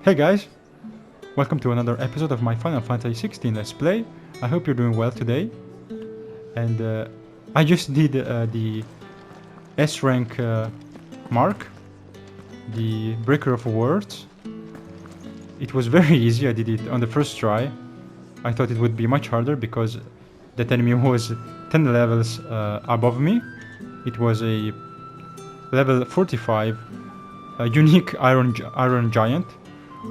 Hey guys, welcome to another episode of my Final Fantasy XVI Let's Play. I hope you're doing well today. And I just did the S rank mark, the Breaker of Words. It was very easy, I did it on the first try. I thought it would be much harder because that enemy was 10 levels above me. It was a level 45 unique iron giant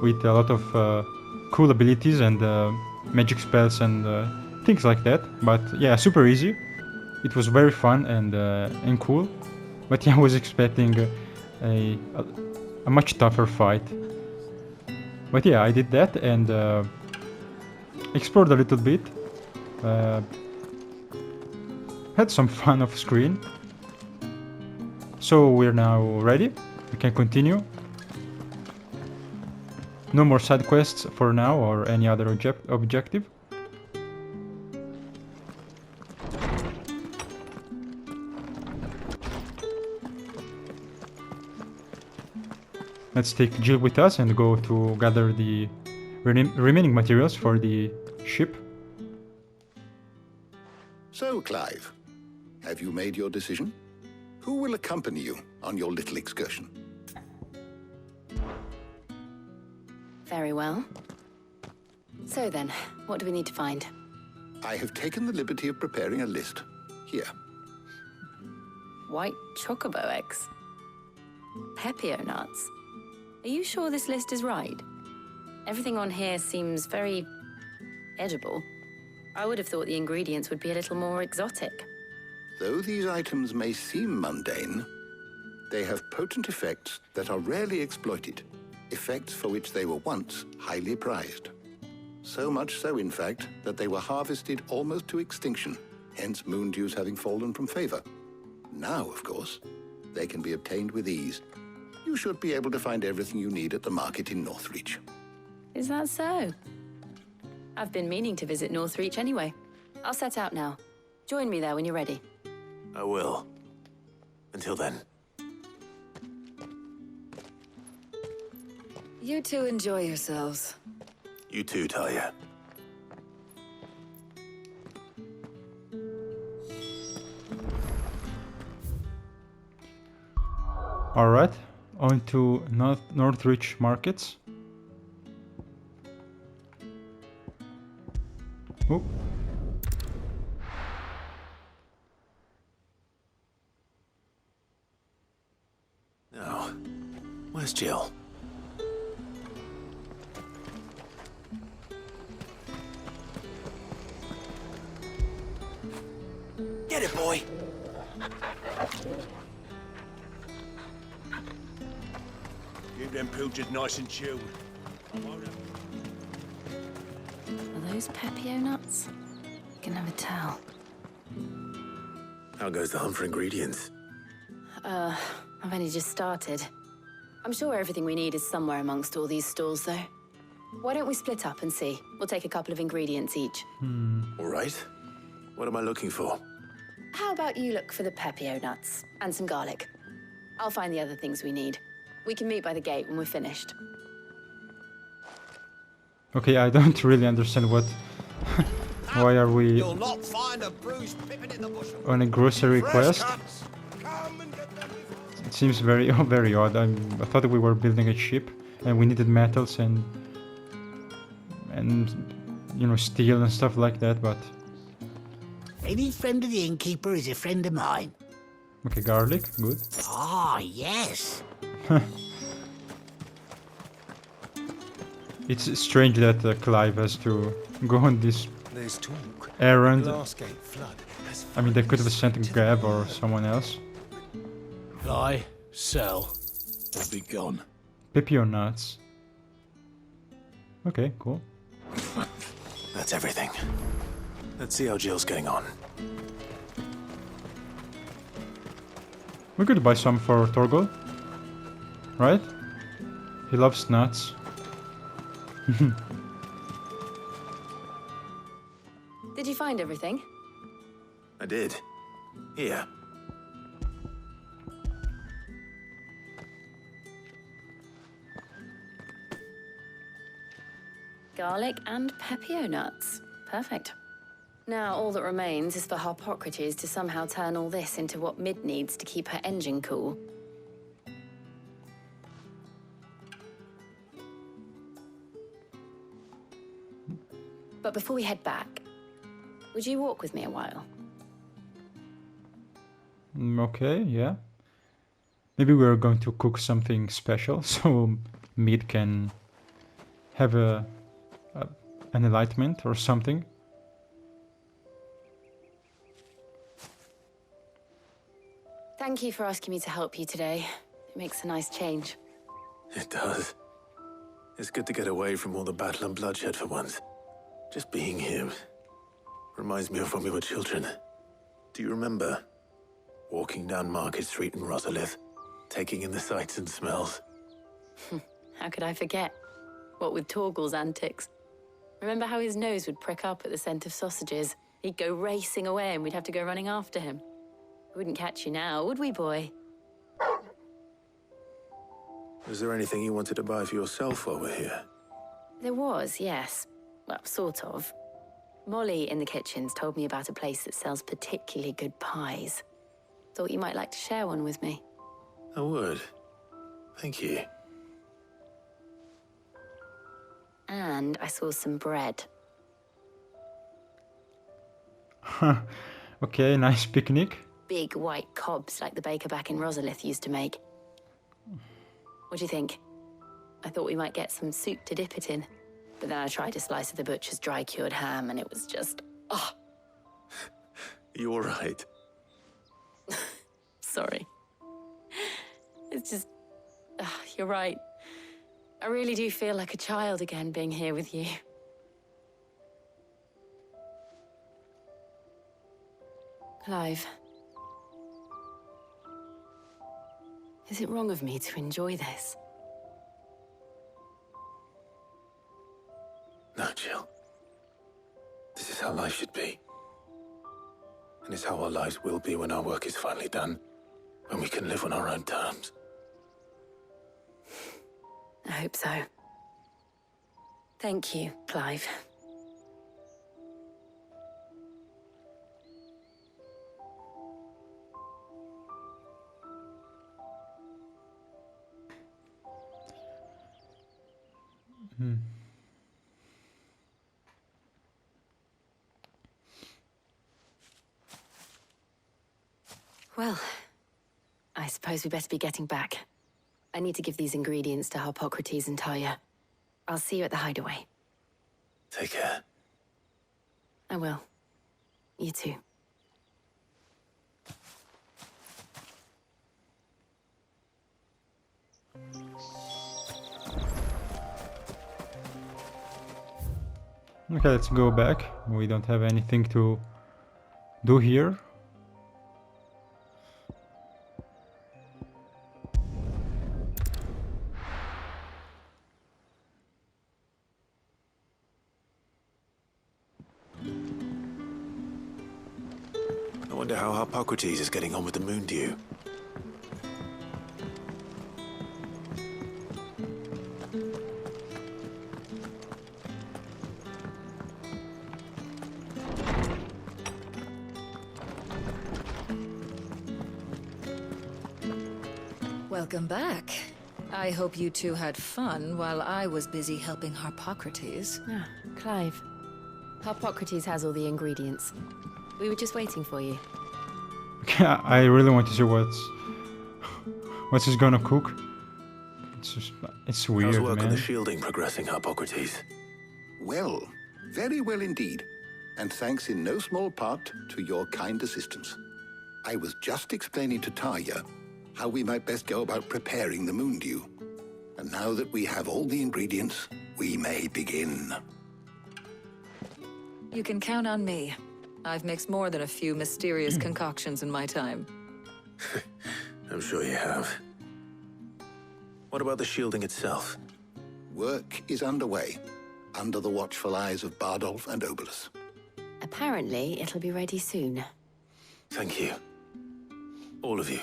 with a lot of cool abilities and magic spells and things like that. But yeah, super easy. It was very fun and cool. But yeah, I was expecting a much tougher fight. But yeah, I did that and explored a little bit. Had some fun off screen. So we're now ready. We can continue. No more side quests for now or any other objective. Let's take Jill with us and go to gather the remaining materials for the ship. So, Clive, have you made your decision? Who will accompany you on your little excursion? Very well. So then, what do we need to find? I have taken the liberty of preparing a list. Here. White chocobo eggs. Pepio nuts. Are you sure this list is right? Everything on here seems very edible. I would have thought the ingredients would be a little more exotic. Though these items may seem mundane, they have potent effects that are rarely exploited. Effects for which they were once highly prized. So much so, in fact, that they were harvested almost to extinction, hence moon dews having fallen from favor. Now, of course, they can be obtained with ease. You should be able to find everything you need at the market in Northreach. Is that so? I've been meaning to visit Northreach anyway. I'll set out now. Join me there when you're ready. I will. Until then. You two enjoy yourselves. You too, Talia. Alright, on to Northreach markets. Oh. Now, where's Jill? Get it, boy! Keep them pilchards nice and chilled. Are those Pepio nuts? You can never tell. How goes the hunt for ingredients? I've only just started. I'm sure everything we need is somewhere amongst all these stalls, though. Why don't we split up and see? We'll take a couple of ingredients each. All right. What am I looking for? How about you look for the Pepio nuts and some garlic? I'll find the other things we need. We can meet by the gate when we're finished. Okay, I don't really understand what... Why are we You'll not find a bruised pippin in the bush. on a grocery quest? Cuts. Come and get them. It seems very very odd. I thought we were building a ship and we needed metals and you know, steel and stuff like that, but... Any friend of the innkeeper is a friend of mine. Okay, garlic, good. Ah, yes. It's strange that Clive has to go on this There's talk. errand. Glassgate flood has I mean, they could have sent Gab or someone else. Buy, sell, or be gone. Pepio nuts. Okay, cool. That's everything. Let's see how Jill's getting on. We could buy some for Torgal, right? He loves nuts. Did you find everything? I did. Here. Garlic and pepio nuts. Perfect. Now all that remains is for Harpocrates to somehow turn all this into what Mid needs to keep her engine cool. But before we head back, would you walk with me a while? Okay, yeah. Maybe we're going to cook something special, so Mid can have an enlightenment or something. Thank you for asking me to help you today. It makes a nice change. It does. It's good to get away from all the battle and bloodshed for once. Just being here reminds me of when we were children. Do you remember? Walking down Market Street in Rosalith, taking in the sights and smells. How could I forget? What with Torgal's antics. Remember how his nose would prick up at the scent of sausages? He'd go racing away and we'd have to go running after him. We wouldn't catch you now, would we, boy? Was there anything you wanted to buy for yourself while we're here? There was, yes. Well, sort of. Molly in the kitchens told me about a place that sells particularly good pies. Thought you might like to share one with me. I would. Thank you. And I saw some bread. Okay, nice picnic. Big white cobs like the baker back in Rosalith used to make. What do you think? I thought we might get some soup to dip it in. But then I tried a slice of the butcher's dry-cured ham and it was just... oh. You all right? Sorry. It's just... you're right. I really do feel like a child again being here with you. Clive. Is it wrong of me to enjoy this? No, Jill. This is how life should be. And it's how our lives will be when our work is finally done. When we can live on our own terms. I hope so. Thank you, Clive. Well, I suppose we better be getting back. I need to give these ingredients to Harpocrates and Talia. I'll see you at the hideaway. Take care. I will. You too. Okay, let's go back. We don't have anything to do here. I wonder how Harpocrates is getting on with the moon dew. Welcome back. I hope you two had fun while I was busy helping Harpocrates. Ah, Clive. Harpocrates has all the ingredients. We were just waiting for you. I really want to see what's he's gonna cook. It's weird, How's work on man. the shielding progressing, Harpocrates? Well, very well indeed. And thanks in no small part to your kind assistance. I was just explaining to Talia how we might best go about preparing the moon dew. And now that we have all the ingredients, we may begin. You can count on me. I've mixed more than a few mysterious concoctions in my time. I'm sure you have. What about the shielding itself? Work is underway, under the watchful eyes of Bardolph and Obolus. Apparently, it'll be ready soon. Thank you. All of you.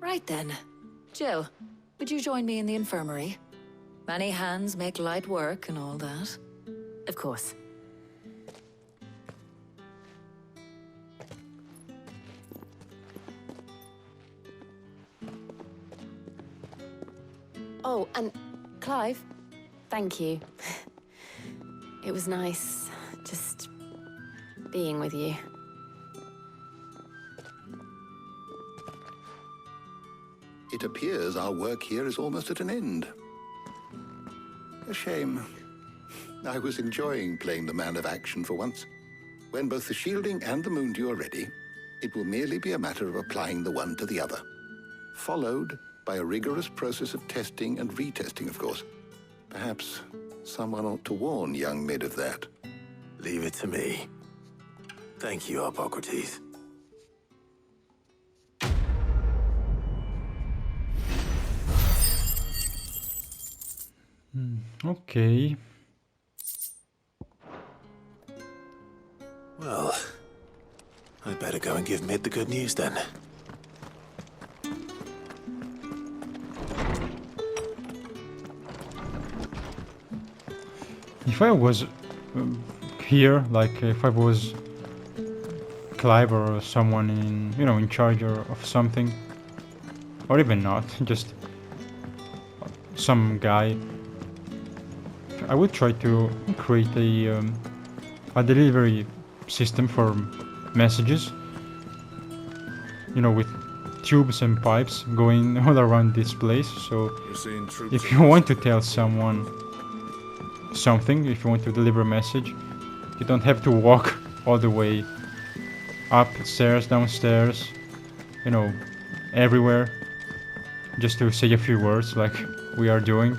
Right then. Jill, would you join me in the infirmary? Many hands make light work and all that. Of course. Oh, and Clive, thank you. It was nice just being with you. It appears our work here is almost at an end. A shame. I was enjoying playing the man of action for once. When both the shielding and the moondew are ready, it will merely be a matter of applying the one to the other. Followed by a rigorous process of testing and retesting, of course. Perhaps someone ought to warn young Mid of that. Leave it to me. Thank you, Hippocrates. Okay. Well, I'd better go and give Mid the good news then. If I was here, like if I was Clive or someone in, you know, in charge of something, or even not, just some guy, I would try to create a delivery system for messages, you know, with tubes and pipes going all around this place. So if you want to tell someone something, if you want to deliver a message, you don't have to walk all the way upstairs, downstairs, you know, everywhere, just to say a few words like we are doing.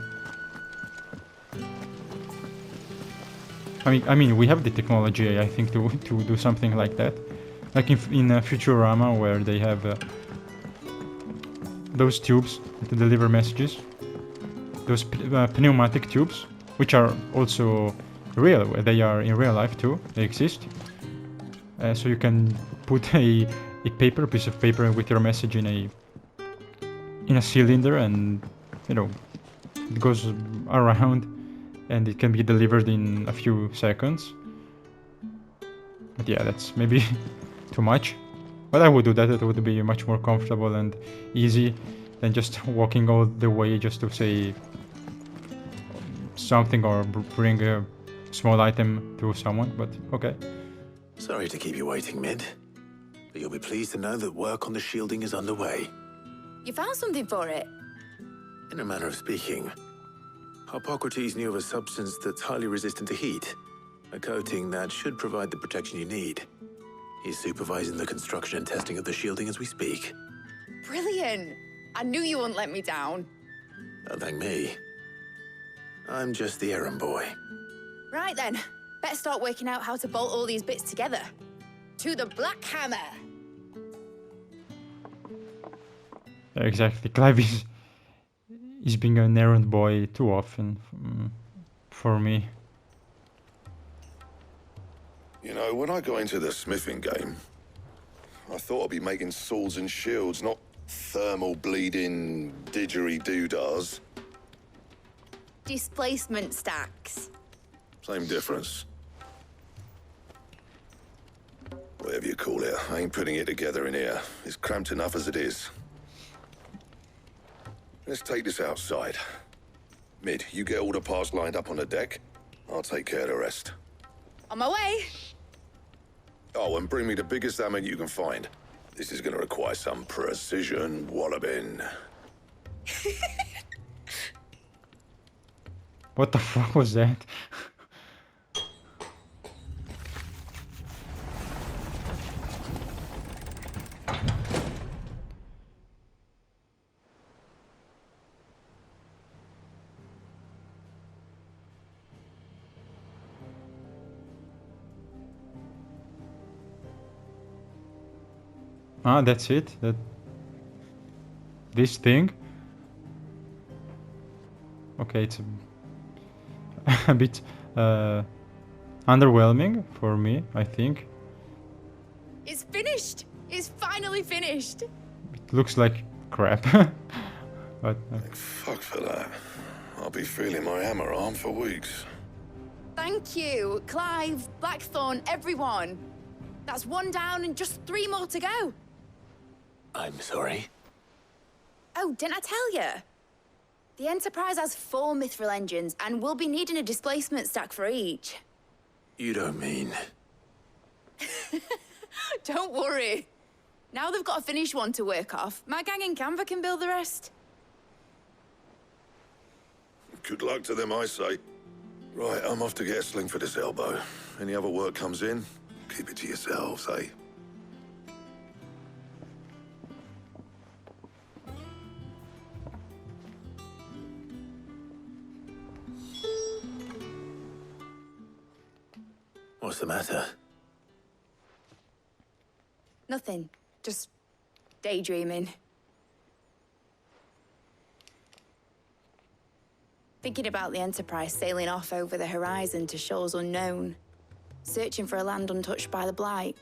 I mean, we have the technology, I think, to do something like that, like in Futurama, where they have those tubes to deliver messages, those pneumatic tubes, which are also real. They are in real life too. They exist. So you can put a piece of paper with your message in a cylinder, and you know, it goes around, and it can be delivered in a few seconds. But yeah, that's maybe too much. But I would do that. It would be much more comfortable and easy than just walking all the way just to say something or bring a small item to someone. But okay. Sorry to keep you waiting, Mid. But you'll be pleased to know that work on the shielding is underway. You found something for it? In a manner of speaking, Hippocrates knew of a substance that's highly resistant to heat, a coating that should provide the protection you need. He's supervising the construction and testing of the shielding as we speak. Brilliant! I knew you wouldn't let me down. Don't thank me. I'm just the errand boy. Right then, better start working out how to bolt all these bits together. To the Black Hammer! Exactly. Clive is being an errand boy too often for me. You know, when I got into the smithing game, I thought I'd be making swords and shields, not thermal bleeding didgeridoo-dahs. Displacement stacks. Same difference. Whatever you call it, I ain't putting it together in here. It's cramped enough as it is. Let's take this outside. Mid, you get all the parts lined up on the deck. I'll take care of the rest. On my way! Oh, and bring me the biggest hammer you can find. This is gonna require some precision walloping. What the fuck was that? Ah, that's it? This thing? Okay, it's a bit underwhelming for me, I think. It's finished! It's finally finished! It looks like crap. But Fuck for that. I'll be feeling my hammer arm for weeks. Thank you, Clive, Blackthorn, everyone. That's 1 down and just 3 more to go. I'm sorry. Oh, didn't I tell you? The Enterprise has 4 mithril engines, and we'll be needing a displacement stack for each. You don't mean... Don't worry. Now they've got a finished one to work off. My gang in Canva can build the rest. Good luck to them, I say. Right, I'm off to get a sling for this elbow. Any other work comes in, keep it to yourselves, eh? What's the matter? Nothing. Just daydreaming. Thinking about the Enterprise sailing off over the horizon to shores unknown. Searching for a land untouched by the Blight.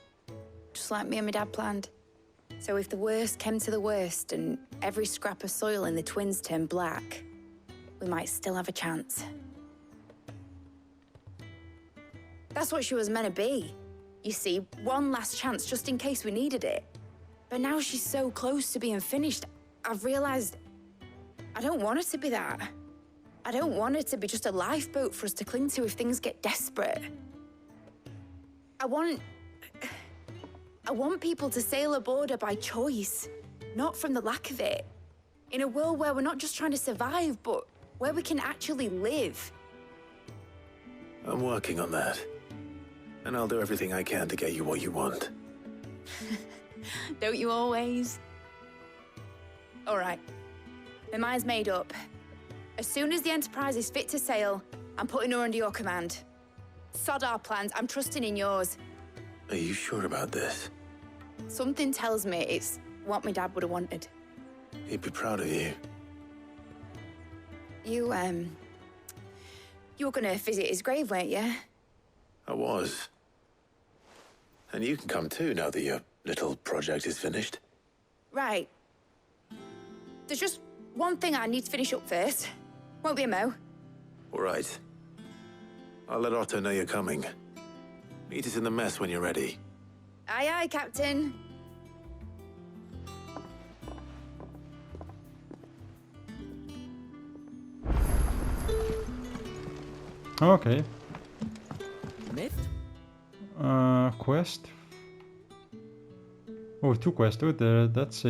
Just like me and my dad planned. So if the worst came to the worst and every scrap of soil in the Twins turned black, we might still have a chance. That's what she was meant to be. You see, one last chance just in case we needed it. But now she's so close to being finished, I've realized I don't want her to be that. I don't want her to be just a lifeboat for us to cling to if things get desperate. I want people to sail aboard her by choice, not from the lack of it. In a world where we're not just trying to survive, but where we can actually live. I'm working on that. And I'll do everything I can to get you what you want. Don't you always? All right. My mind's made up. As soon as the Enterprise is fit to sail, I'm putting her under your command. Sod our plans, I'm trusting in yours. Are you sure about this? Something tells me it's what my dad would have wanted. He'd be proud of you. You were gonna visit his grave, weren't you? I was. And you can come too now that your little project is finished. Right. There's just one thing I need to finish up first. Won't be a mo. All right. I'll let Otto know you're coming. Meet us in the mess when you're ready. Aye, aye, Captain. Okay. Myth? Quest. Oh, 2 quests. Oh, that's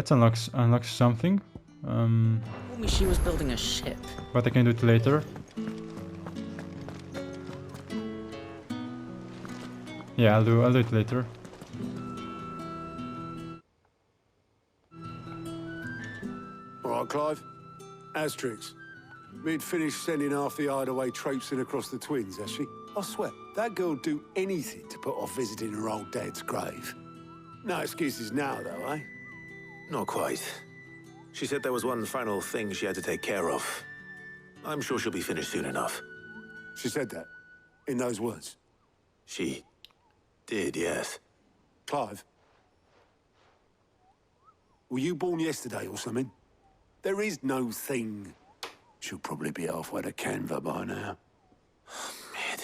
unlocks something. Told me she was building a ship. But I can do it later. Yeah, I'll do it later. All right, Clive. Asterix. We'd finished sending half the hideaway traipsing across the Twins, has she? I swear, that girl'd do anything to put off visiting her old dad's grave. No excuses now, though, eh? Not quite. She said there was one final thing she had to take care of. I'm sure she'll be finished soon enough. She said that, in those words. She did, yes. Clive, were you born yesterday or something? There is no thing. She'll probably be halfway to Canva by now. Mid.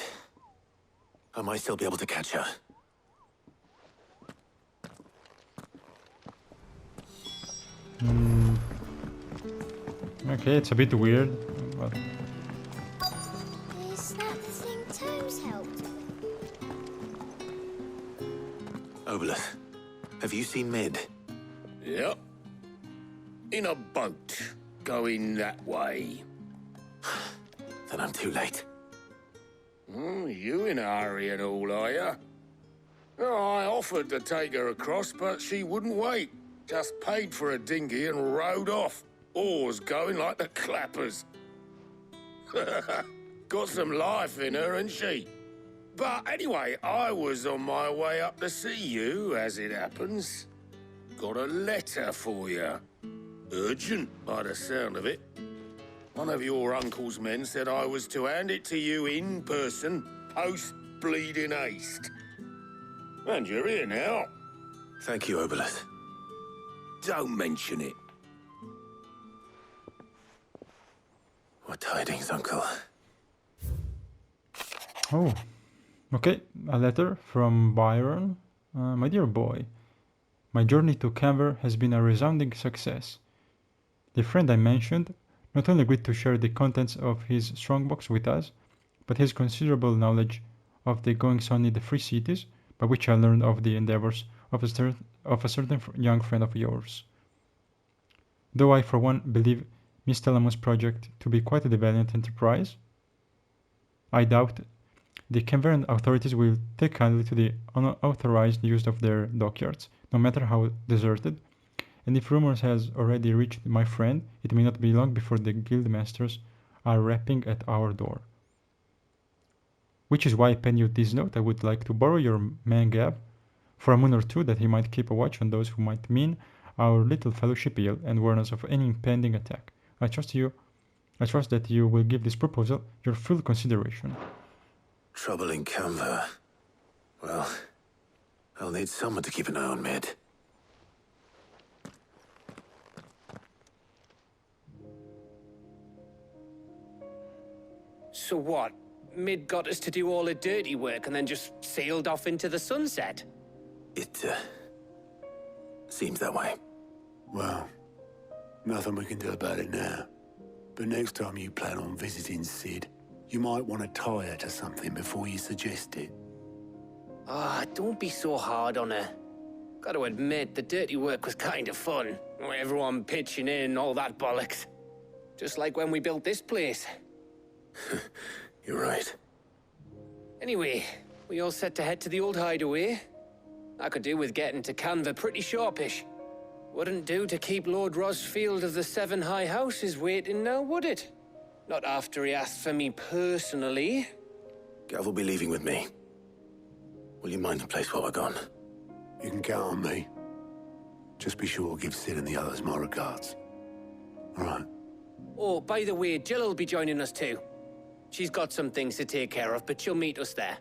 I might still be able to catch her. Okay, it's a bit weird, but... Is that the thing Tomes helped? Obolus, have you seen Mid? Yep. In a boat, going that way. Then I'm too late. You in a hurry and all, are you? Oh, I offered to take her across, but she wouldn't wait. Just paid for a dinghy and rowed off. Oars going like the clappers. Got some life in her, ain't she? But anyway, I was on my way up to see you, as it happens. Got a letter for you. Urgent, by the sound of it. One of your uncle's men said I was to hand it to you in person, post-bleeding haste. And you're here now. Thank you, Obolus. Don't mention it. What tidings, Uncle? Oh, okay. A letter from Byron. My dear boy, my journey to Canver has been a resounding success. The friend I mentioned not only agreed to share the contents of his strongbox with us, but his considerable knowledge of the goings-on in the free cities, by which I learned of the endeavors of a certain young friend of yours. Though I, for one, believe Miss Telamon's project to be quite a valiant enterprise, I doubt the Canverian authorities will take kindly to the unauthorized use of their dockyards, no matter how deserted, and if rumors has already reached my friend, it may not be long before the guildmasters are rapping at our door. Which is why I pen you this note. I would like to borrow your man Gab for a moon or two, that he might keep a watch on those who might mean our little fellowship ill and warn us of any impending attack. I trust that you will give this proposal your full consideration. Trouble in Canver. Well, I'll need someone to keep an eye on Mid. So what? Mid got us to do all the dirty work and then just sailed off into the sunset? It, seems that way. Well, nothing we can do about it now. But next time you plan on visiting Sid, you might want to tie her to something before you suggest it. Ah, don't be so hard on her. Gotta admit, the dirty work was kind of fun. Everyone pitching in, all that bollocks. Just like when we built this place. You're right. Anyway, we all set to head to the old hideaway. I could do with getting to Canver pretty sharpish. Wouldn't do to keep Lord Rosfield of the Seven High Houses waiting now, would it? Not after he asked for me personally. Gav will be leaving with me. Will you mind the place while we're gone? You can count on me. Just be sure to give Sid and the others my regards. All right. Oh, by the way, Jill will be joining us too. She's got some things to take care of, but she'll meet us there.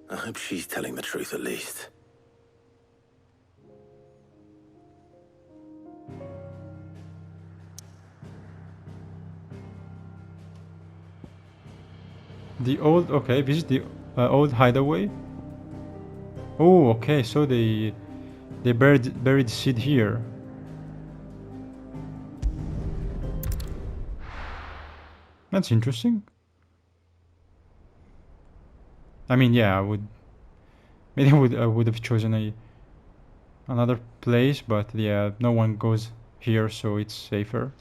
I hope she's telling the truth at least. Visit the old hideaway. Oh, okay, so they buried Sid here. That's interesting. I mean, yeah, I would have chosen another place, but yeah, no one goes here, so it's safer.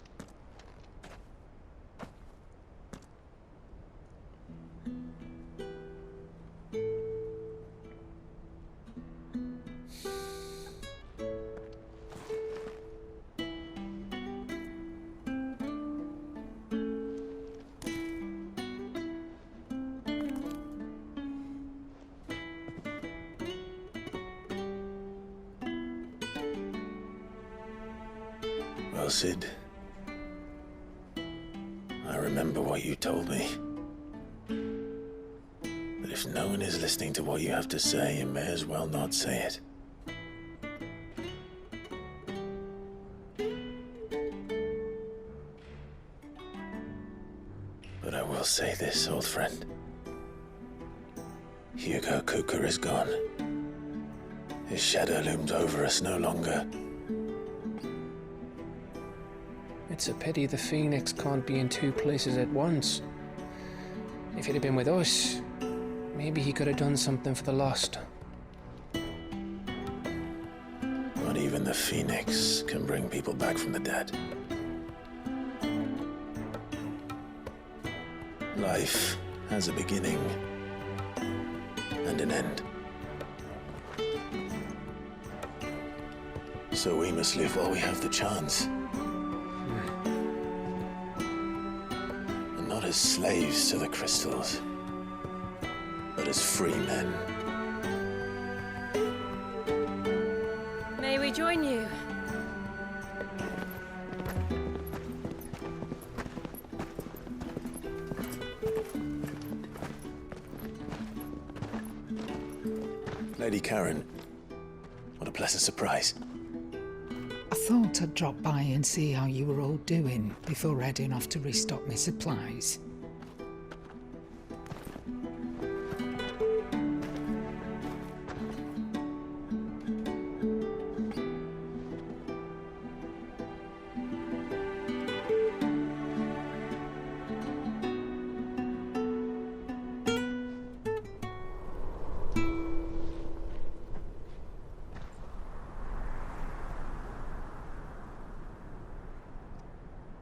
Well, Sid, I remember what you told me. That if no one is listening to what you have to say, you may as well not say it. But I will say this, old friend. Hugo Kuka is gone. His shadow looms over us no longer. It's a pity the Phoenix can't be in two places at once. If he'd have been with us, maybe he could have done something for the lost. Not even the Phoenix can bring people back from the dead. Life has a beginning and an end. So we must live while we have the chance. Not as slaves to the crystals, but as free men. May we join you? Lady Karen, what a pleasant surprise. I thought I'd drop by and see how you were all doing before heading off to restock my supplies.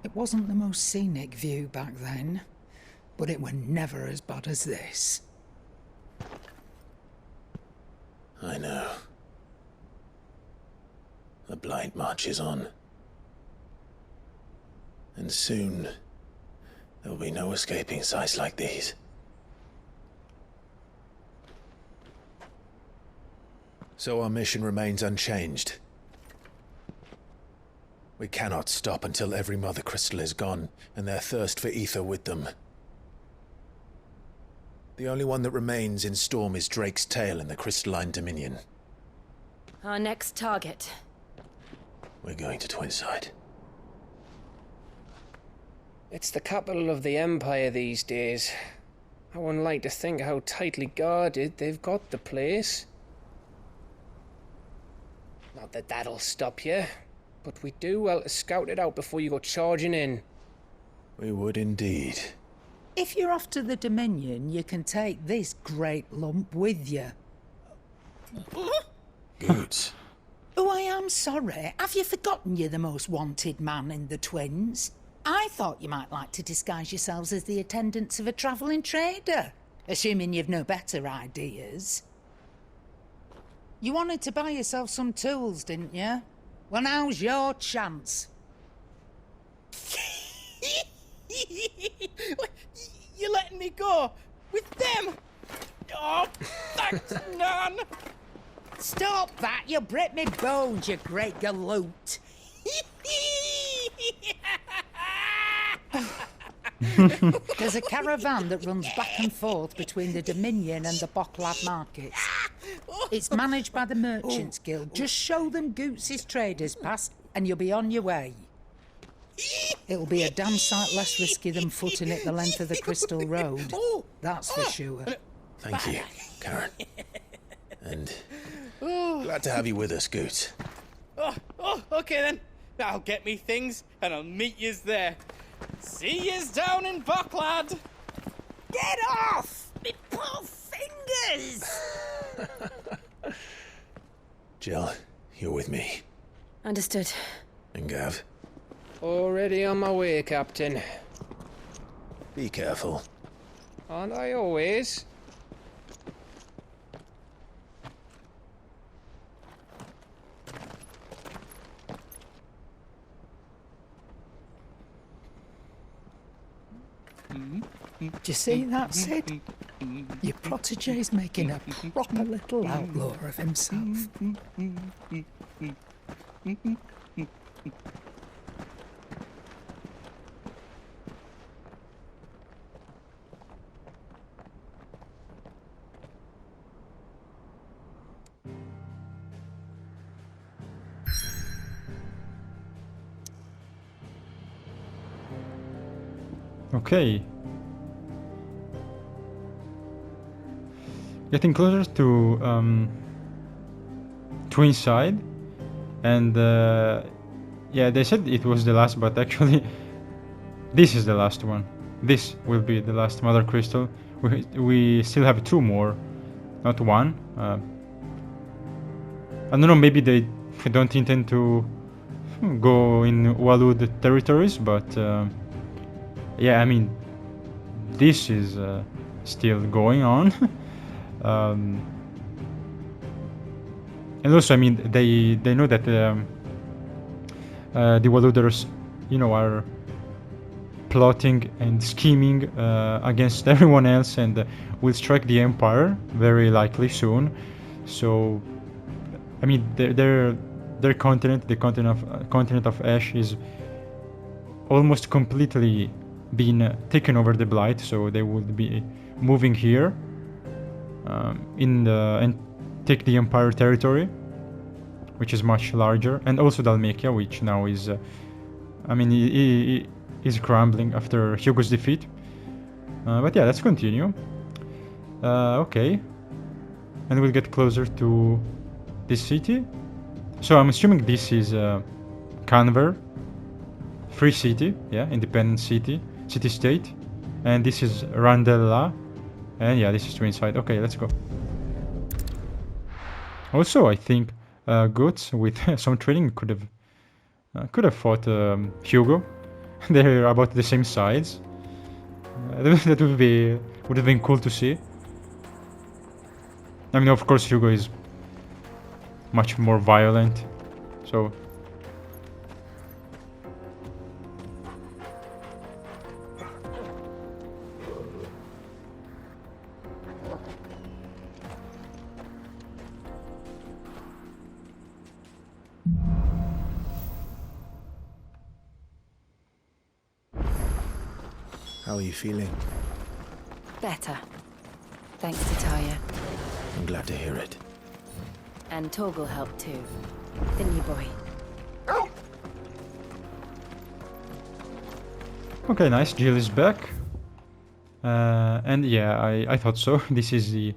It wasn't the most scenic view back then, but it were never as bad as this. I know. The blight marches on. And soon, there will be no escaping sights like these. So our mission remains unchanged. We cannot stop until every Mothercrystal is gone, and their thirst for ether with them. The only one that remains in Storm is Drake's tail in the Crystalline Dominion. Our next target. We're going to Twinside. It's the capital of the Empire these days. I wouldn't like to think how tightly guarded they've got the place. Not that that'll stop you, but we do well to scout it out before you go charging in. We would indeed. If you're off to the Dominion, you can take this great lump with you. Goods. Oh, I am sorry. Have you forgotten you're the most wanted man in the Twins? I thought you might like to disguise yourselves as the attendants of a travelling trader, assuming you've no better ideas. You wanted to buy yourself some tools, didn't you? Well, now's your chance. You're letting me go? With them? Oh, thanks, Nan! Stop that! You'll break me bones, you great galoot! There's a caravan that runs back and forth between the Dominion and the Bocklad markets. It's managed by the Merchants Guild. Just show them Goots' traders pass and you'll be on your way. It'll be a damn sight less risky than footing it the length of the Crystal Road. That's for sure. Thank you, Karen. And glad to have you with us, Goots. Oh, okay then. I'll get me things and I'll meet yous there. See yous down in Bocklad. Get off! Me poor fingers! Jill, you're with me. Understood. And Gav? Already on my way, Captain. Be careful. Aren't I always? Do you see that, Sid? Your protege's making a proper little outlaw of himself. Okay. Getting closer to Twinside, and yeah, they said it was the last, but actually this is the last one. This will be the last Mothercrystal. We still have two more, not one. I don't know, maybe they don't intend to go in Walud territories, but yeah, I mean, this is still going on. And also, I mean, they know that the Waluders, you know, are plotting and scheming against everyone else, and will strike the Empire very likely soon. So, I mean, their continent, the continent of Ash, is almost completely been taken over the Blight. So they would be moving here and take the Empire territory, which is much larger, and also Dalmatia, which now is, I mean, he is crumbling after Hugo's defeat. But yeah, let's continue. Okay, and we'll get closer to this city. So I'm assuming this is Canver, free city, yeah, independent city, city-state, and this is Randella, and yeah, this is Twinside. Okay, let's go. Also, I think Goats with some training could have fought Hugo. They're about the same size. That would have been cool to see. I mean, of course, Hugo is much more violent, so. How are you feeling? Better. Thanks to Taya. I'm glad to hear it. And Torgal helped too. Didn't you, boy? Okay, nice. Jill is back. And yeah, I thought so. This is the...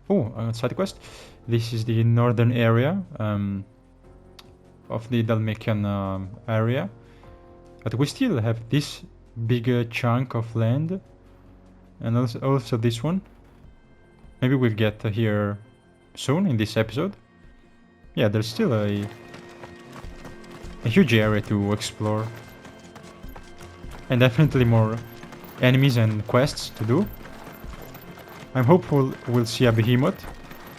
Oh, side quest. This is the northern area of the Dalmatian area. But we still have this big chunk of land. And also this one. Maybe we'll get here soon in this episode. Yeah, there's still a huge area to explore. And definitely more enemies and quests to do. I'm hopeful we'll see a behemoth.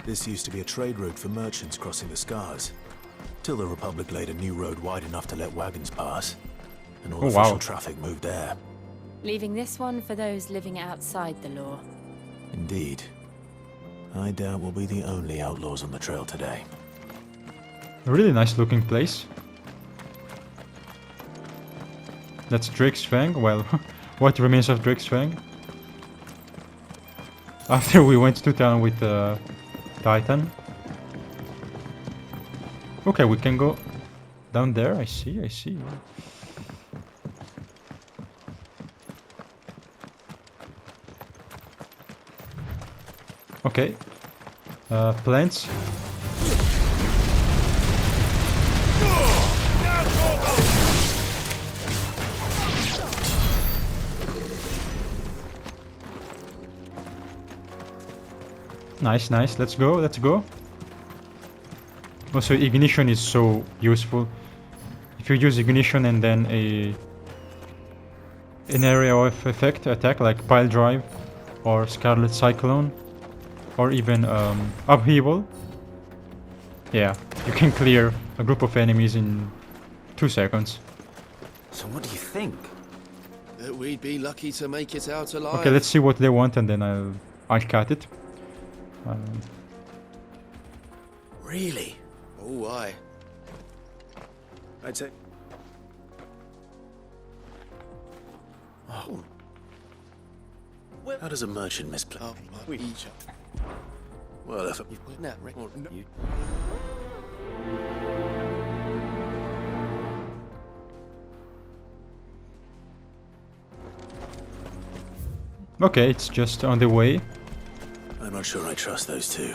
This used to be a trade route for merchants crossing the Scars. Till the Republic laid a new road wide enough to let wagons pass. And all official traffic moved there. Leaving this one for those living outside the law. Indeed. I doubt we'll be the only outlaws on the trail today. A really nice looking place. That's Drake's Fang. Well, what remains of Drake's Fang? After we went to town with Titan. Okay, we can go down there. I see. Okay. Plants. Nice. Let's go. Also, ignition is so useful. If you use ignition and then an area of effect attack like pile drive or scarlet cyclone or even upheaval, yeah, you can clear a group of enemies in 2 seconds. So what do you think? That we'd be lucky to make it out alive. Okay, let's see what they want and then I'll cut it. Really? Oh, aye. I'd say... Oh. How does a merchant misplay? Well, if Okay, it's just on the way. I'm not sure I trust those two.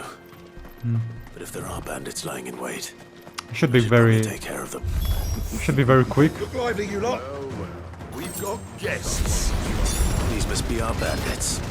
But if there are bandits lying in wait, Should be very take care of them. Should be very quick. Look lively, you lot. We've got guests. These must be our bandits.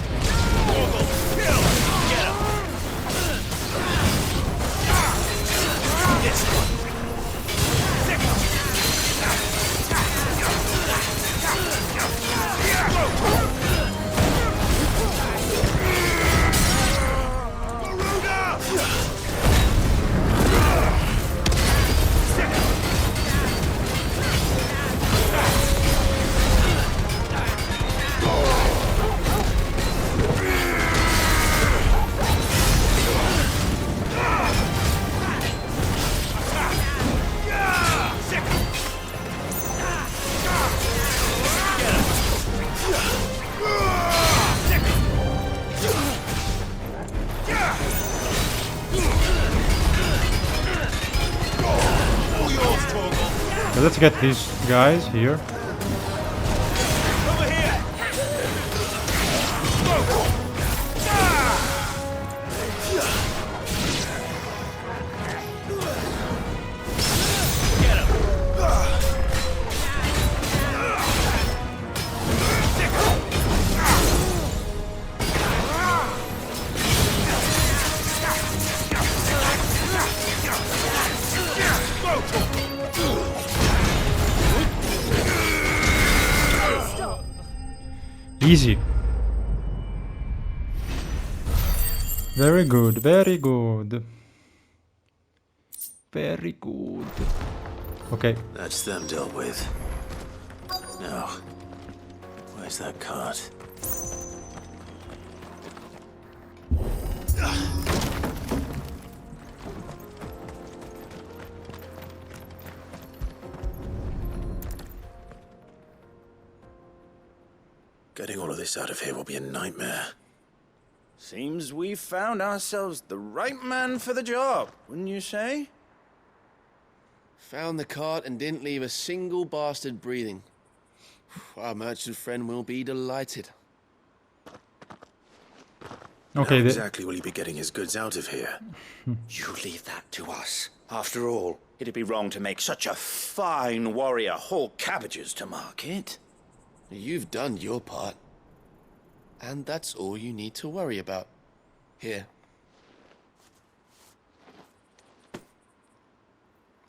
But let's get these guys here. Easy. Very good, very good. Very good. Okay. That's them dealt with. Now, where's that cart? Getting all of this out of here will be a nightmare. Seems we've found ourselves the right man for the job, wouldn't you say? Found the cart and didn't leave a single bastard breathing. Our merchant friend will be delighted. Okay. How exactly will he be getting his goods out of here? You leave that to us. After all, it'd be wrong to make such a fine warrior haul cabbages to market. You've done your part. And that's all you need to worry about. Here.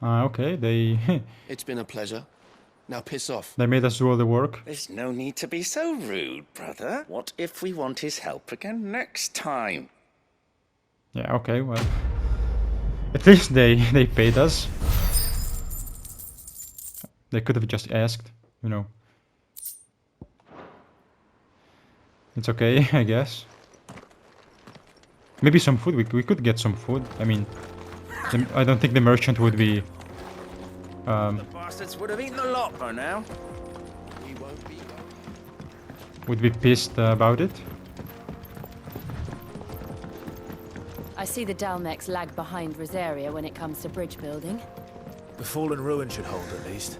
Okay, they... It's been a pleasure. Now piss off. They made us do all the work. There's no need to be so rude, brother. What if we want his help again next time? Yeah, okay, well... At least they paid us. They could have just asked, you know. It's okay, I guess. Maybe some food. We could get some food. I mean, I don't think the merchant would be... The bastards would have eaten a lot by now. Would be pissed about it. I see the Dalmex lag behind Rosaria when it comes to bridge building. The fallen ruin should hold at least.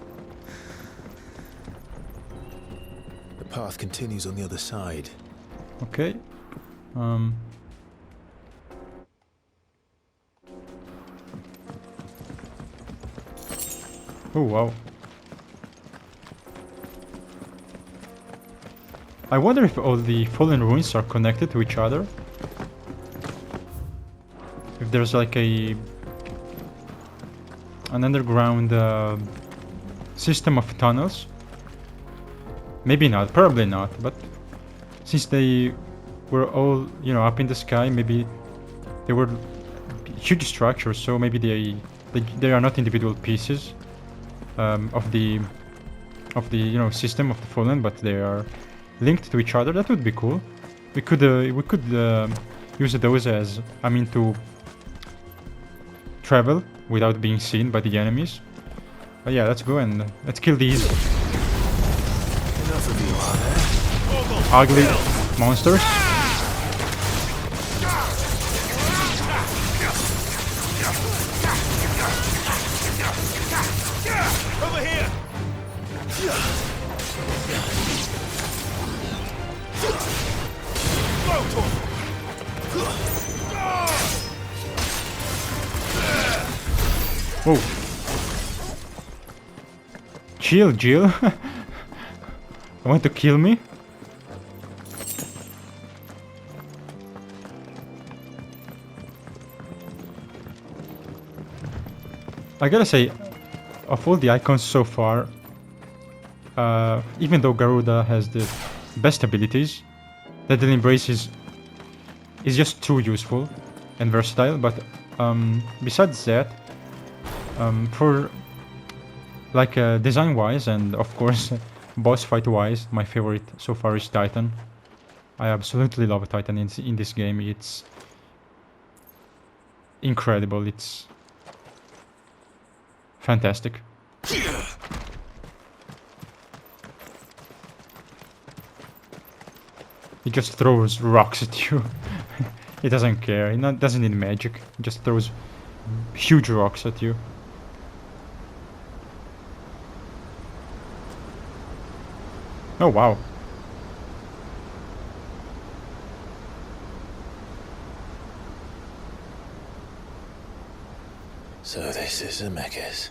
The path continues on the other side. Okay. Oh, wow. I wonder if all the fallen ruins are connected to each other. If there's like an underground system of tunnels. Maybe not, probably not, but since they were all, you know, up in the sky, maybe they were huge structures, so maybe they are not individual pieces of the you know, system of the fallen, but they are linked to each other. That would be cool. We could use those as, I mean, to travel without being seen by the enemies. But yeah, let's go and let's kill these Enough of you, are there? ugly monsters. Over here! Whoa. Chill, Jill. Want to kill me? I gotta say, of all the icons so far, even though Garuda has the best abilities, Deadly Embrace is just too useful and versatile. But besides that, for like design-wise and of course boss fight-wise, my favorite so far is Titan. I absolutely love Titan in this game. It's incredible. It's fantastic. He just throws rocks at you. He doesn't care. He doesn't need magic. He just throws huge rocks at you. Oh, wow. So this is Zemeckis.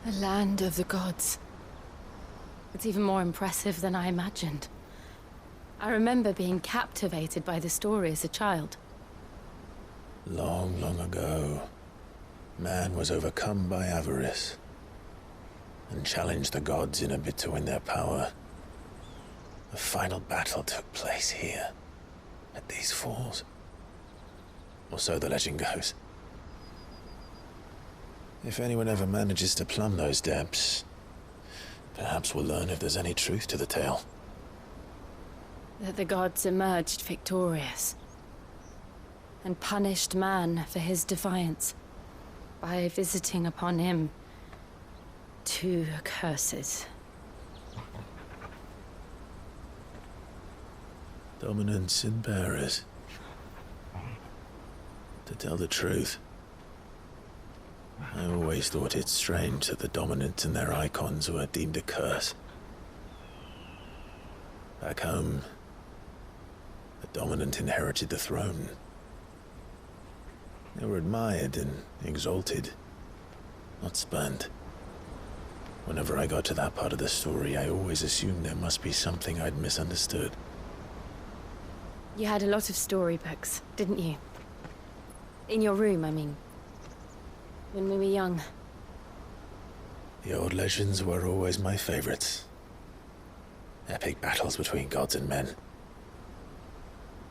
The land of the gods. It's even more impressive than I imagined. I remember being captivated by the story as a child. Long, long ago, man was overcome by avarice and challenged the gods in a bid to win their power. The final battle took place here, at these falls. Or so the legend goes. If anyone ever manages to plumb those depths, perhaps we'll learn if there's any truth to the tale. That the gods emerged victorious and punished man for his defiance by visiting upon him 2 curses. Dominants and bearers. To tell the truth, I always thought it strange that the dominant and their icons were deemed a curse. Back home, the dominant inherited the throne. They were admired and exalted, not spurned. Whenever I got to that part of the story, I always assumed there must be something I'd misunderstood. You had a lot of storybooks, didn't you? In your room, I mean. When we were young. The old legends were always my favorites. Epic battles between gods and men.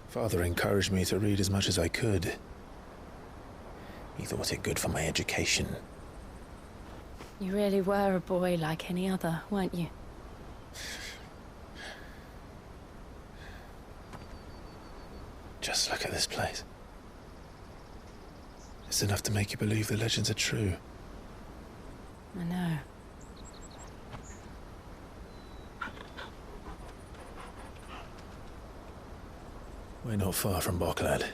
Father encouraged me to read as much as I could. He thought it good for my education. You really were a boy like any other, weren't you? Just look at this place. It's enough to make you believe the legends are true. I know. We're not far from Boklad.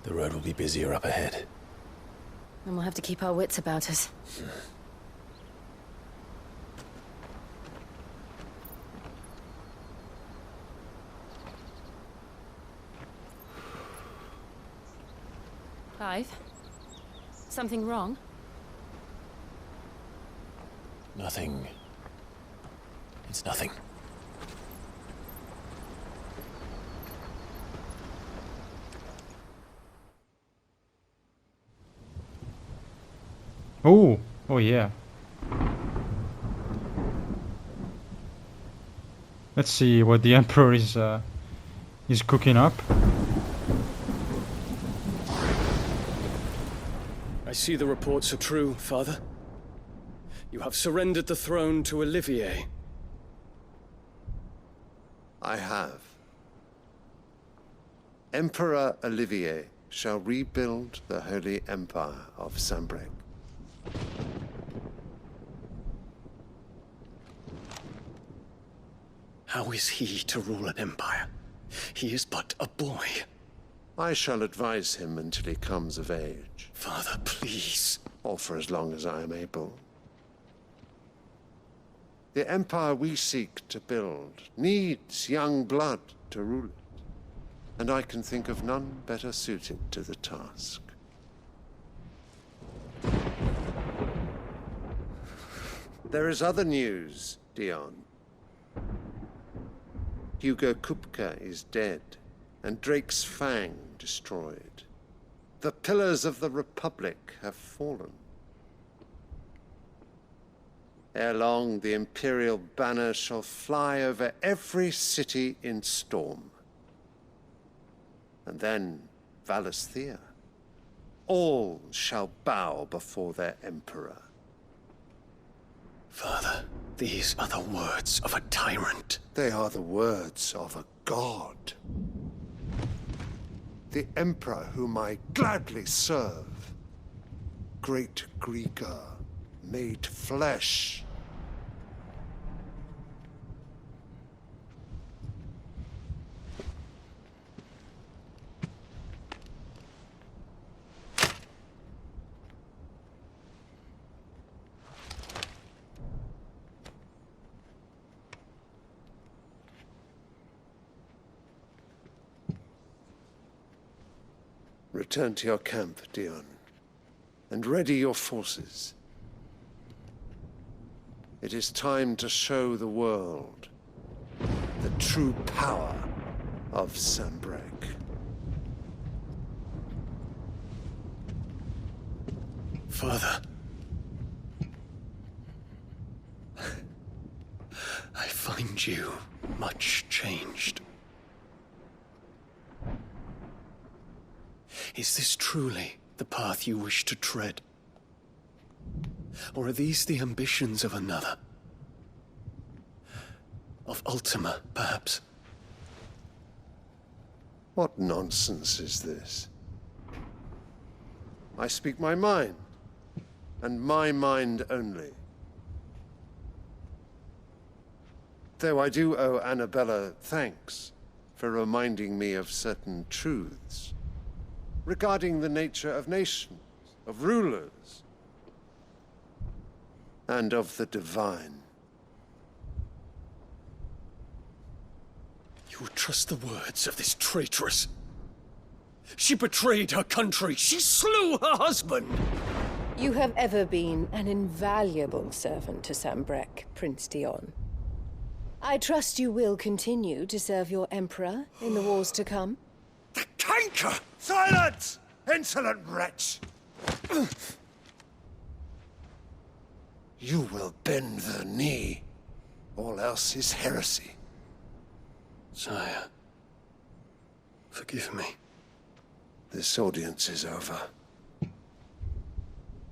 The road will be busier up ahead. And we'll have to keep our wits about us. Clive? Something wrong? Nothing. It's nothing. Oh, oh yeah. Let's see what the Emperor is cooking up. I see the reports are true, Father. You have surrendered the throne to Olivier. I have. Emperor Olivier shall rebuild the Holy Empire of Sanbreque. How is he to rule an empire? He is but a boy. I shall advise him until he comes of age. Father, please. Or for as long as I am able. The empire we seek to build needs young blood to rule it, and I can think of none better suited to the task. There is other news, Dion. Hugo Kupka is dead, and Drake's Fang destroyed. The pillars of the Republic have fallen. Ere long, the Imperial banner shall fly over every city in Storm. And then, Valisthea. All shall bow before their Emperor. Father, these are the words of a tyrant. They are the words of a god. The Emperor whom I gladly serve. Great Greeker, made flesh. Return to your camp, Dion, and ready your forces. It is time to show the world the true power of Sanbreque. Father. I find you much changed. Is this truly the path you wish to tread? Or are these the ambitions of another? Of Ultima, perhaps? What nonsense is this? I speak my mind, and my mind only. Though I do owe Anabella thanks for reminding me of certain truths regarding the nature of nations, of rulers, and of the divine. You would trust the words of this traitress? She betrayed her country. She slew her husband. You have ever been an invaluable servant to Sanbreque, Prince Dion. I trust you will continue to serve your Emperor in the wars to come. The canker! Silence! Insolent wretch! You will bend the knee. All else is heresy. Sire, forgive me. This audience is over.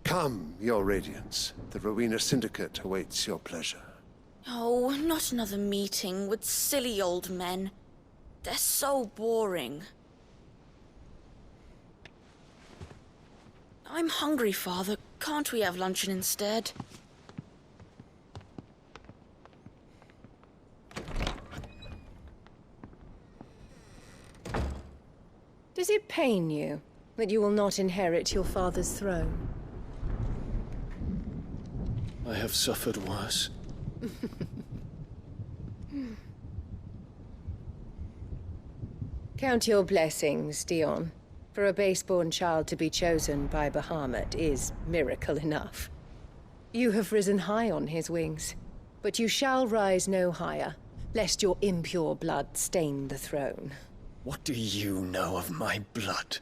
Come, your radiance. The Rowena Syndicate awaits your pleasure. Oh, not another meeting with silly old men. They're so boring. I'm hungry, Father. Can't we have luncheon instead? Does it pain you that you will not inherit your father's throne? I have suffered worse. Count your blessings, Dion. For a base-born child to be chosen by Bahamut is miracle enough. You have risen high on his wings, but you shall rise no higher, lest your impure blood stain the throne. What do you know of my blood?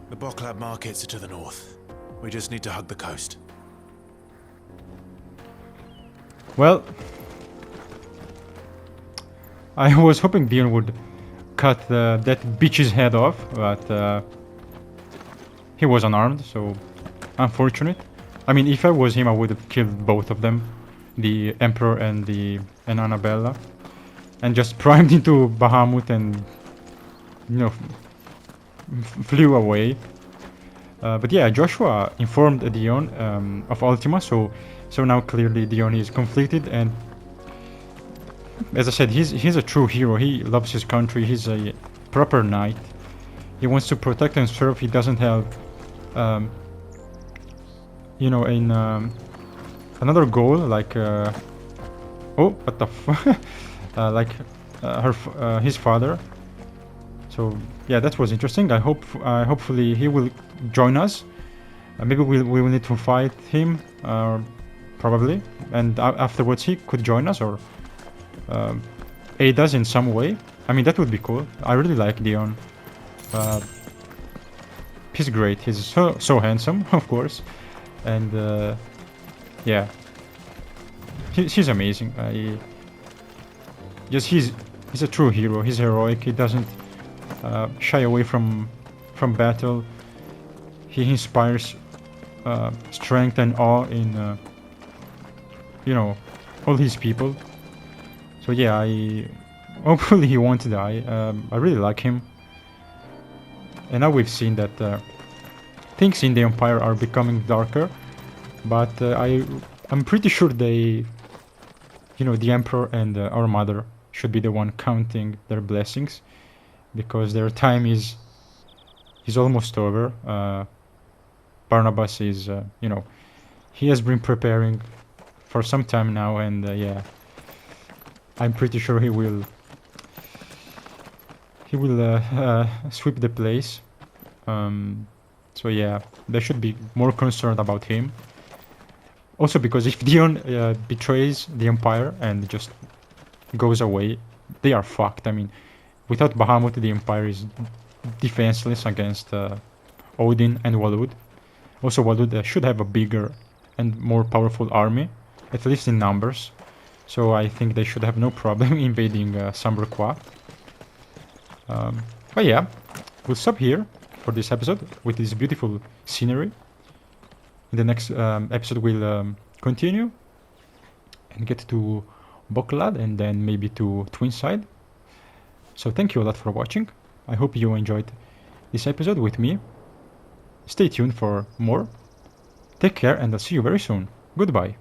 The Boklab markets are to the north. We just need to hug the coast. Well, I was hoping Dion would cut that bitch's head off, but he was unarmed, so unfortunate. I mean, if I was him, I would have killed both of them, the Emperor and Anabella, and just primed into Bahamut and, you know, flew away. But yeah, Joshua informed Dion of Ultima, so now clearly Dion is conflicted, and as I said, he's a true hero. He loves his country. He's a proper knight. He wants to protect and serve. He doesn't have, you know, another goal like oh, what the like his father. So yeah, that was interesting. I hope hopefully he will join us. Maybe we will need to fight him, probably, and afterwards he could join us or aid us in some way. I mean, that would be cool. I really like Dion. He's great. He's so handsome, of course, and yeah, he's amazing. He's a true hero. He's heroic. He doesn't shy away from battle. He inspires strength and awe in you know, all his people. So yeah, hopefully he won't die. I really like him, and now we've seen that things in the Empire are becoming darker, but I'm pretty sure you know, the Emperor and our mother should be the one counting their blessings, because their time is almost over. Barnabas is, you know, he has been preparing for some time now, and yeah, I'm pretty sure he will sweep the place. So yeah, they should be more concerned about him. Also because if Dion betrays the Empire and just goes away, they are fucked. I mean, without Bahamut, the Empire is defenseless against Odin and Walud. Also, Walud should have a bigger and more powerful army, at least in numbers. So I think they should have no problem invading Sambraqua. But yeah, we'll stop here for this episode with this beautiful scenery. In the next episode, we'll continue and get to Boklad and then maybe to Twinside. So thank you a lot for watching. I hope you enjoyed this episode with me. Stay tuned for more. Take care, and I'll see you very soon. Goodbye.